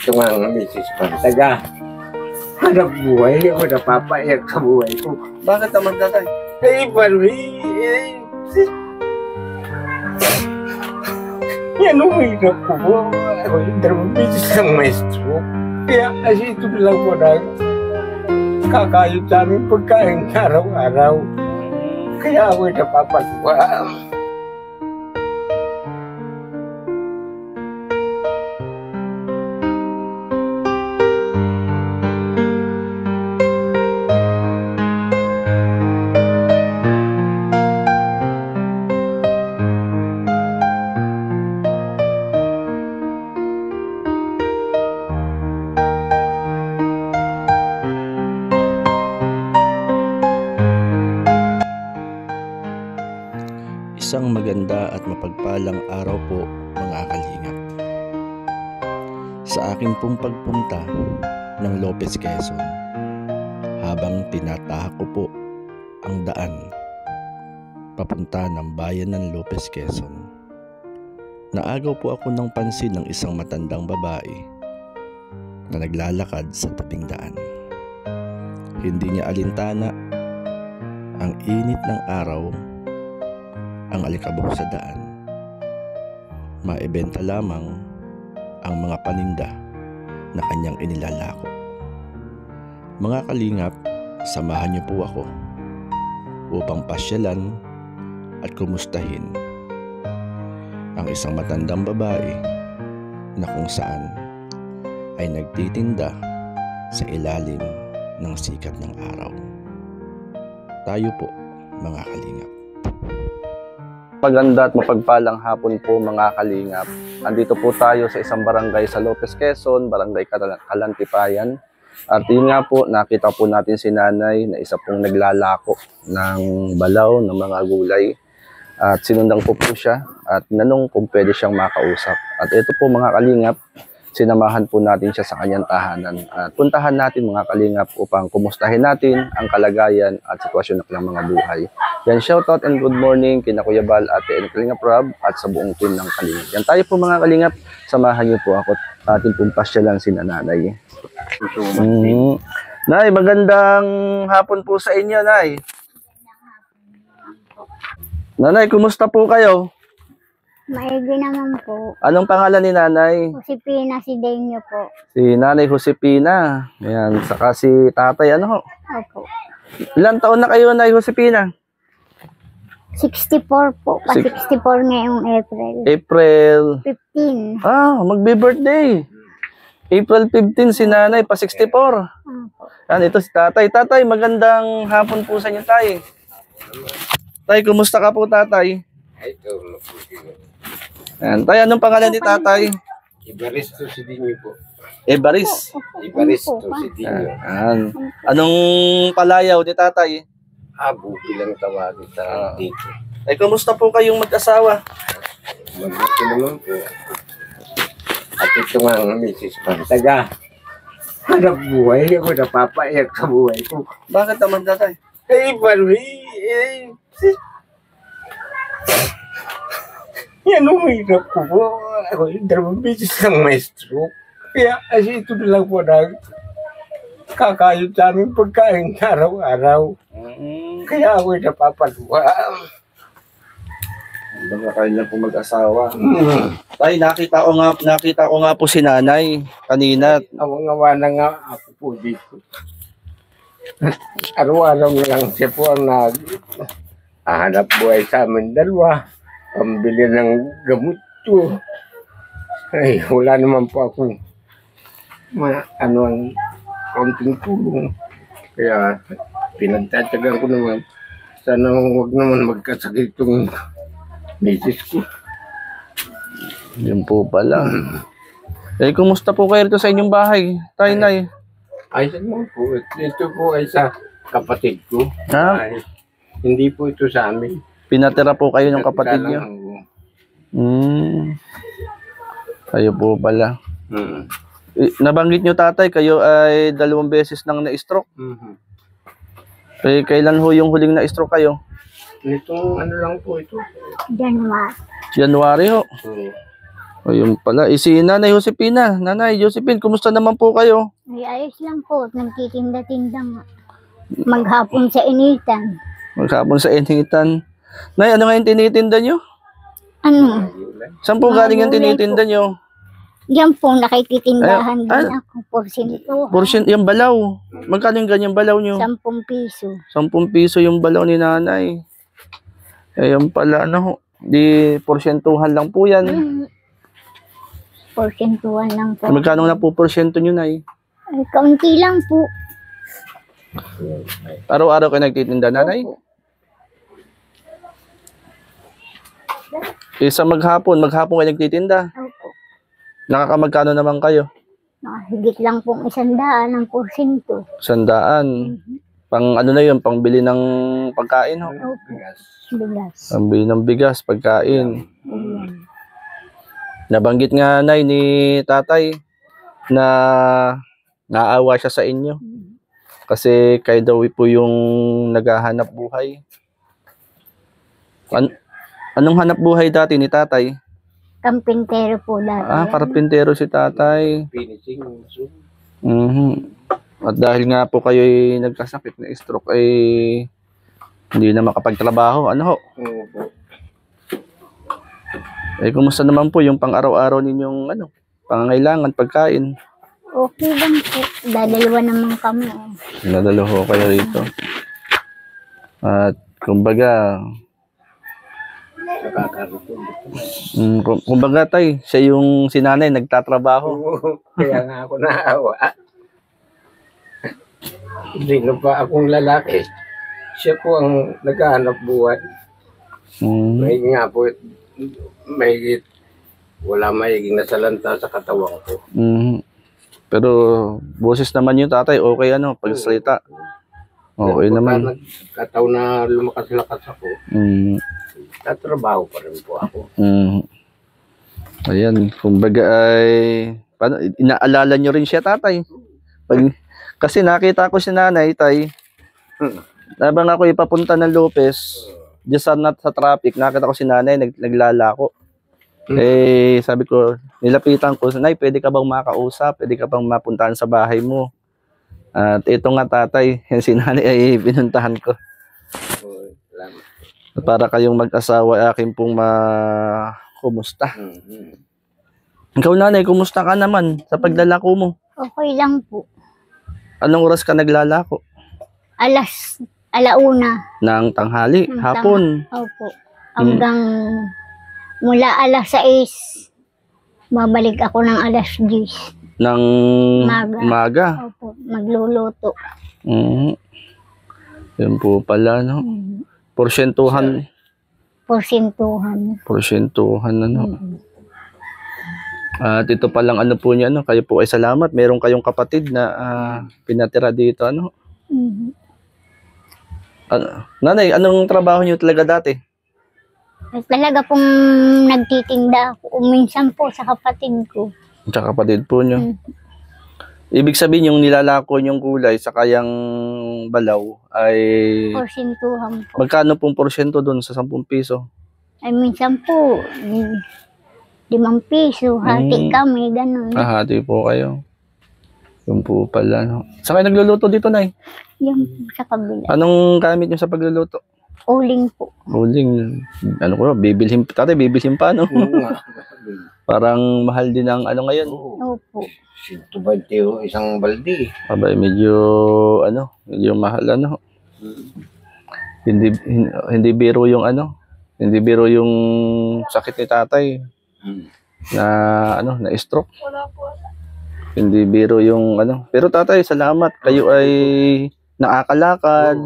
ito nga ang misis ko. Taga, hanap buhay. Ako napapaiyak sa buhay ko. Bakit naman tatay? Yan ang hirap ko po. Ako yung 2 beses ng maestro. Kaya kasi ito lang po na kakayot sa aming pagkain araw-araw. Kaya ako'y napapagwa. Isang maganda at mapagpalang araw po mga kalingap. Sa akin pong pagpunta ng Lopez, Quezon, habang tinatahak ko po ang daan papunta ng bayan ng Lopez, Quezon, naagaw po ako ng pansin ng isang matandang babae na naglalakad sa tabing daan. Hindi niya alintana ang init ng araw, ang alikabok sa daan. Maibenta lamang ang mga paninda na kanyang inilalako. Mga kalingap, samahan niyo po ako upang pasyalan at kumustahin ang isang matandang babae na kung saan ay nagtitinda sa ilalim ng sikat ng araw. Tayo po mga kalingap. Maganda at mapagpalang hapon po mga kalingap. Andito po tayo sa isang barangay sa Lopez, Quezon, Barangay Kalantipayan. At yun nga po, nakita po natin si nanay na isa pong naglalako ng balaw, ng mga gulay. At sinundan ko po siya at nanong kung pwede siyang makausap. At ito po mga kalingap, sinamahan po natin siya sa kanyang tahanan. At puntahan natin mga kalingap upang kumustahin natin ang kalagayan at sitwasyon ng mga buhay. Yan, shoutout and good morning kina Kuya Bal, Ate and Kalingap Rob at sa buong team ng Kalingap. Yan tayo po mga kalingap, samahan niyo po ako at atin pong pasyalan si nanay. Nay, magandang hapon po sa inyo, Nay. Nanay, kumusta po kayo? Maigi naman po. Anong pangalan ni nanay? Josepina Sidenyo po. Si Nanay Josepina. Ayan, saka si tatay, ano ho? Opo. Ilang taon na kayo, Nay Josepina? 64 po. Pa-64 ngayong April. April 15. Ah, magbe-birthday. April 15 si nanay, pa 64. Opo. Yan, ito si tatay. Tatay, magandang hapon po sa inyo, tay. Tay, kumusta ka po, tatay? Ito, Yan, tay, anong pangalan ni tatay? Ibaristo si Dinyo po. Ebaris. Ibaristo si Dinyo. Yan. Anong palayaw ni tatay? Buti lang tawagin sa dito. Tay, kumusta po kayong mag-asawa? Mabuti naman po. At ito nga ang misis ko. Taga, hanap buhay. Ako napapaiyak sa buhay ko. Bakit naman, tatay? Yan ang hirap ko po. Ako yung 2 beses ng maestro. Kaya kasi ito lang po na kakayot sa aming pagkain araw-araw. Kaya ako'y napapagwa. Baka kayo lang po mag-asawa. Tay, nakita ko nga po si nanay kanina. Awa na nga ako po dito. Araw-araw na lang siya po ang naghahanap buhay sa amin dalawa. Pambili ng gamot to. Ay, wala naman po akong ang konting tulong. Kaya pinagtatagan ko naman. Sana huwag naman magkasakit itong misis ko. Yun po pala. Eh, kumusta po kayo rito sa inyong bahay? Tay, nay. Ay, naman po. Ito po ay sa kapatid ko. Ha? Ay, hindi po ito sa amin. Pinatira po kayo ng kapatid niyo? Kayo po pala. Nabanggit niyo, tatay, kayo ay 2 beses nang na-stroke. Eh, kailan ho yung huling na-stroke kayo? Itong ano lang po ito. January. January ho. Ayun pala. Si Nanay Josepina. Nanay Josephine, kumusta naman po kayo? Ay, ayos lang po. Nagtitinda-tinda nga. Maghapon sa initan. Maghapon sa initan. Nay, ano nga yung tinitinda nyo? Ano? Saan po galing yung Gulay tinitinda nyo? Yan po, nakikitindahan Ay, din ako. Porsinto. Portion, yung balaw. Magkano yung ganyang balaw nyo? 10 piso. 10 piso yung balaw ni nanay. Ayun pala, ano, di porsyentuhan lang po yan. Porsintuan lang po. Magkano na po porsyento nyo, nay? Ay, kaunti lang po. Araw-araw kayo nagtitinda, nanay? Opo. Isa maghapon kayo nagtitinda. Opo. Nakakamagkano naman kayo? Higit lang pong 100 ng porsinto. 100. Pang ano na yun, pang bili ng pagkain, ho? Opo. Bigas. Pang bili ng bigas, pagkain. Ayan. Nabanggit nga, nay, ni tatay na naawa siya sa inyo. Kasi kayo daw po yung naghahanap buhay. Anong hanap buhay dati ni tatay? Kampintero po dati. Karpintero si tatay. Finishing. At dahil nga po kayo nagkasakit na stroke, ay hindi na makapagtrabaho. Ano ho? Opo. Kumusta naman po yung pang-araw-araw ninyong pangangailangan, pagkain? Okay lang po. Dadalawa naman kami. Nadalo ho kayo rito. At kumbaga, kumbaga tay, siya yung sinanay nagtatrabaho. Kaya nga ako naawa. Hindi na pa akong lalaki. Siya po ang naghahanap buhay. May nga po, wala maiging nasalanta sa katawan ko. Pero boses naman yung tatay, okay pagsalita. Okay naman. Nagkataon na lumakas-lakas ako, tatrabaho pa rin po ako. Ayan, kumbaga ay, paano, inaalala nyo rin siya tatay. Kasi nakita ko si nanay, tay, habang ako ipapunta ng Lopez, diyan sa traffic, nakita ko si nanay, naglalako. Sabi ko, nilapitan ko, Nay, pwede ka bang makausap? Pwede ka bang mapuntahan sa bahay mo? At ito nga tatay, si nanay ay binuntahan ko. Para kayong mag-asawa, akin pong kumusta? Ikaw nanay, kumusta ka naman sa paglalako mo? Okay lang po. Anong oras ka naglalako? Alauna. Ng tanghali, hapon. Opo. Hanggang mula 6, babalik ako ng 10. Ng maga. Opo, magluluto. Yan po pala, no? Porsyentuhan. Porsintuhan. At ito palang po niya, kayo po ay salamat. Meron kayong kapatid na pinatira dito, Nanay, anong trabaho niyo talaga dati? Talaga pong nagtitinda ako. Minsan po sa kapatid ko. Sa kapatid po niyo. Ibig sabihin yung nilalako yung gulay sa kayang balaw ay Porsintuhan po. magkano pong porsyento doon sa 10 piso? Ay minsan po, 5 piso. Hati kami, ganun. Hati po kayo. Yung po pala, no? Saan kayo nagluluto dito, Nay? Yan po sa kabila. Anong gamit nyo sa pagluluto? Uling po. Uling. Bibilhin pa, no? Parang mahal din ang ngayon. Opo. 120 isang balde. Abay, medyo mahal, Hindi biro yung hindi biro yung sakit ni tatay na stroke. Hindi biro yung Pero tatay, salamat. Kayo ay nakakalakad.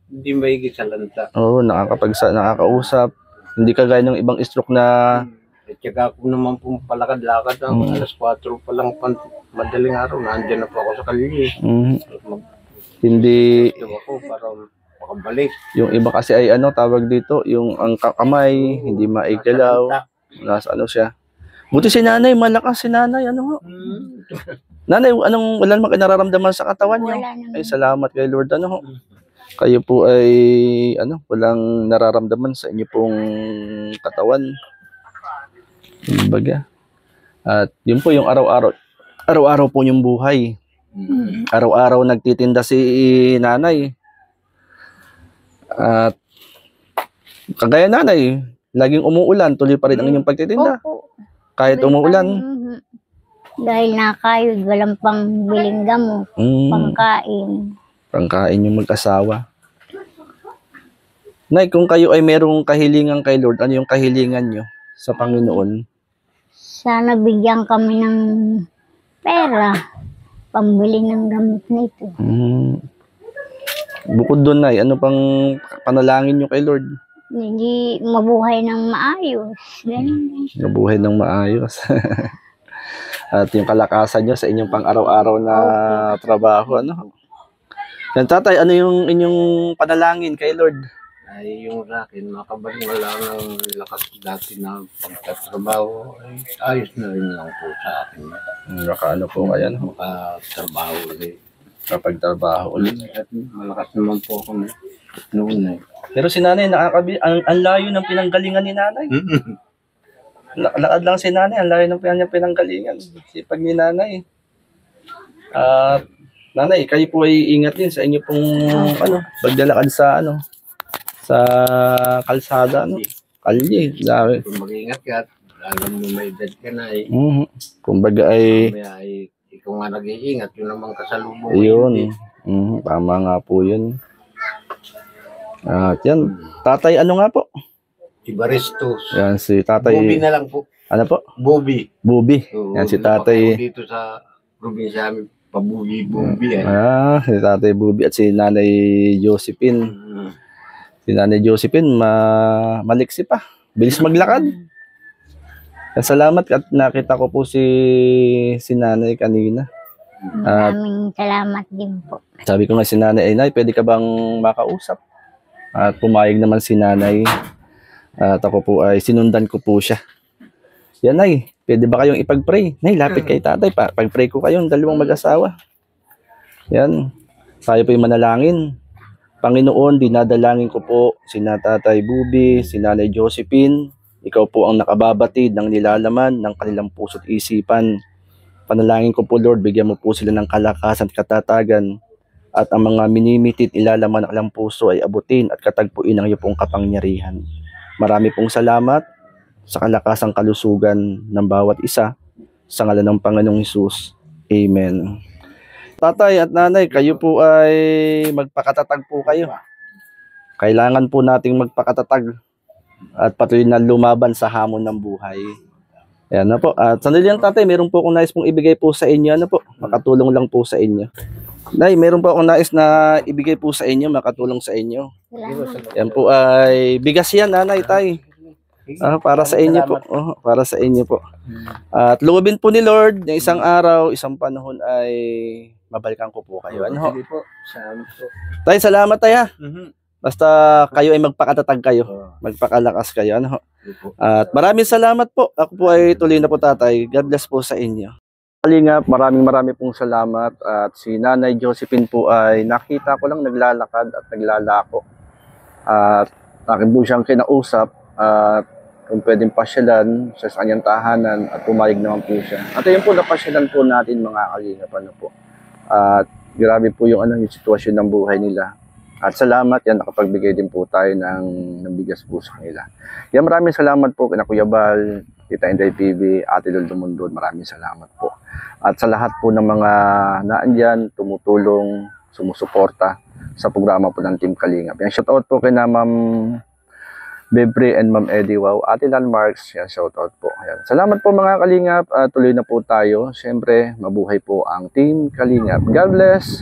Hindi may sa lanta. Oo, nakakausap. Hindi kagaya ng ibang stroke na At saka ako naman pong palakad-lakad ng 4 pa lang madaling araw. Nandiyan na po ako sa kalye. Hindi Ako para makabalik. yung iba kasi ay tawag dito, yung ang kamay, hindi maigalaw. Nasa siya. Buti si nanay, malakas si nanay. Nanay, wala namang nararamdaman sa katawan niyo? Wala naman. Ay, salamat kay Lord. Kayo po ay, walang nararamdaman sa inyo pong katawan. Kumbaga. At yun po yung araw-araw po yung buhay. Araw-araw nagtitinda si nanay. At kagaya nanay, laging umuulan, tuloy pa rin ang inyong pagtitinda. Opo. Kahit umuulan. Dahil nakayod, walang pangbiling gamot, pangkain. Pangkain yung mag-asawa. Nay, kung kayo ay merong kahilingan kay Lord, ano yung kahilingan nyo sa Panginoon? Sana bigyan kami ng pera, pambili ng gamot nito. Bukod doon, Nay, ano pang panalangin nyo kay Lord? Hindi mabuhay ng maayos. Ganun. Nabuhay ng maayos. At yung kalakasan nyo sa inyong pang-araw-araw na trabaho, ano? Yan, tatay, ano yung inyong panalangin kay Lord? Ay yung sa akin, makabalik wala ng lakas dati na pagtatrabaho, ay ayos na rin lang po sa akin. Ano po kaya, no? Makatrabaho ulit. Kapag trabaho ulit. At malakas naman po ako noon eh. Pero si nanay, ang layo ng pinanggalingan ni nanay. Lakad lang si nanay, ang layo ng kanyang pinanggalingan. Sipag ni nanay. Nanay, kayo po ay ingat din sa inyo pong paglalakad sa sa kalsada, kalye. Dami. Kung mag-ingat ka, alam mo may edad ka na eh. Kumbaga ay Kaya ay ikaw nga nag-iingat, yun naman kasalubong. yun. Tama nga po yun. At yan, tatay ano nga po? Ibaristos. Yan si tatay. Bubi na lang po. Ano po? Bubi. Bubi. So, Yan si tatay. dito sa probinsya namin, pabubi-bubi. Si tatay Bubi at si nanay Josephine. Si nanay Josephine, maliksi pa. Bilis maglakad. Salamat at nakita ko po si nanay kanina. Maraming salamat din po. Sabi ko nga si nanay, Nay, pwede ka bang makausap? At pumayag naman si nanay. At ako po ay sinundan ko po siya. Yan, Nay, pwede ba kayong ipag-pray? Nay, lapit kay tatay. Pag-pray ko kayong dalawang mag-asawa. Yan. Tayo po yung manalangin. Panginoon, dinadalangin ko po si Tatay Bubi, si Nanay Josephine. Ikaw po ang nakababatid ng nilalaman ng kanilang puso't isipan. Panalangin ko po, Lord, bigyan mo po sila ng kalakasan at katatagan. At ang mga minimitit ilalaman ng kanilang puso ay abutin at katagpuin ng iyo pong kapangyarihan. Marami pong salamat sa kalakasang kalusugan ng bawat isa. Sa ngalan ng Panginoong Hesus. Amen. Tatay at nanay, kayo po ay magpakatatag po kayo. Kailangan po nating magpakatatag at patuloy na lumaban sa hamon ng buhay. Ayan na po. At sandali lang tatay, meron po akong nais pong ibigay po sa inyo. Ano po? Makatulong lang po sa inyo. Nay, meron po akong nais na ibigay po sa inyo, makatulong sa inyo. Salamat. Yan po ay bigas yan, nanay, tay. Para sa inyo po. Para sa inyo po. At loobin po ni Lord na isang araw, isang panahon ay mabalikan ko po kayo. Ano ho? Sige po. Salamat po. Tay, salamat tay ha. Basta kayo ay magpakatatag kayo. Magpakalakas kayo. Ano ho? At maraming salamat po. Ako po ay tuloy na po tatay. God bless po sa inyo. Kalingap, maraming pong salamat. At si Nanay Josephine po ay nakita ko lang naglalakad at naglalako. At akin po siyang kinausap. At kung pwedeng pasyalan sa kanyang tahanan at pumayag naman po siya. At ayun po, napasyalan po natin mga kalingap. Ano po. At grabe po yung sitwasyon ng buhay nila. At salamat yan, nakapagbigay din po tayo ng bigas po sa kanila. Yan, maraming salamat po kina Kuya Bal, Tita Inday PB, Ate Lol Dumundod, maraming salamat po. At sa lahat po ng mga naandyan, tumutulong, sumusuporta sa programa po ng Team Kalingap. Yan, shoutout po kay na Ma'am Bebre and Ma'am Eddie Wow, Ate Landmarks, yan, shoutout po. Yan. Salamat po mga Kalingap, tuloy na po tayo. Siyempre, mabuhay po ang Team Kalingap. God bless!